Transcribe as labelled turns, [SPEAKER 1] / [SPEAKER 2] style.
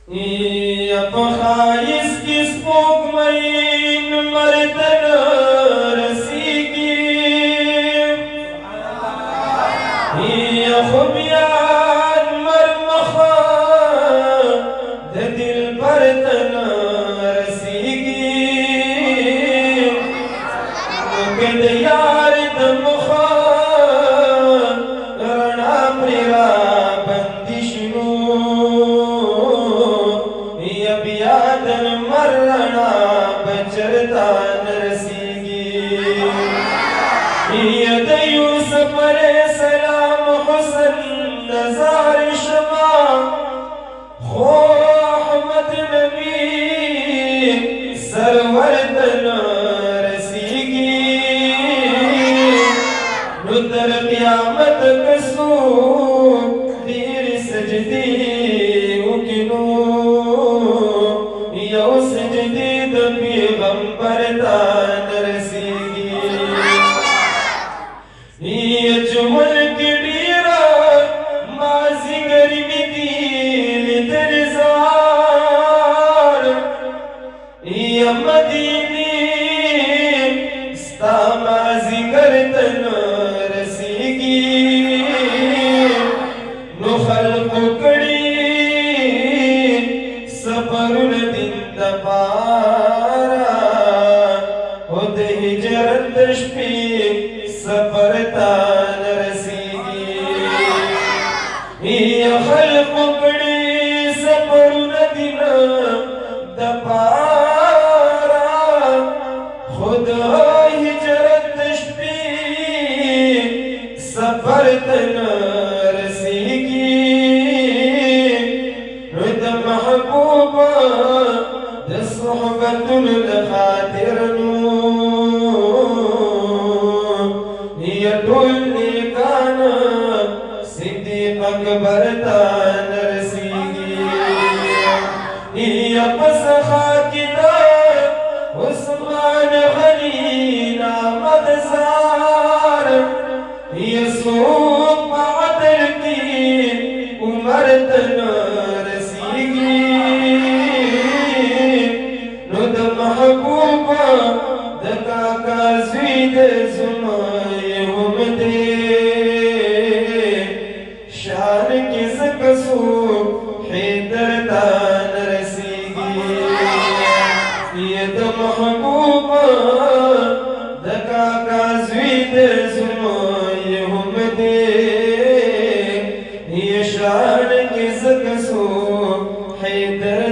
[SPEAKER 1] یا پخایس کی سپوږمۍ مرتن رسیږي یا خوبیان مرمخه د دل برتن رسیږي که د یار د مخه رڼا پرې را بندي شنو بیا د لمر رڼا بچرتا نرسیږي یا د یوسف علیه السلام حسن نظار شما خو احمد نبی سرور ته نه رسیږي نو تر قیامت که څوک ډېرې سجدې وکړي نو یو سجدی د پیغمبر ته نرسیږي چمن کې ډېره مازدیګر مې دي لیدلې زار یا مدینې ستا مازدیګر ته نه رسیږي نو خلقو کړي سفرونه دین د پارا او د هجرت د شپې سفر ته نرسیږي یا خلقو کړي سفرونه دین د پارا خو د هجرت د شپې سفر ته نرسیږي د محبوبه د صحبتونو د خاطر نو یا ټول نیکان صدیق اکبر ته نرسیږي یا په سخا کې د عثمان غني نامد زار یا څوک په عدل کې عمر ته محبوبا د کاکا زوی د زمای هم دی شان کې زکه څوک حیدر ته نرسیږي یا د محبوبا د کاکا زوی د زمای هم دی یا شان کې زکه څوک حیدر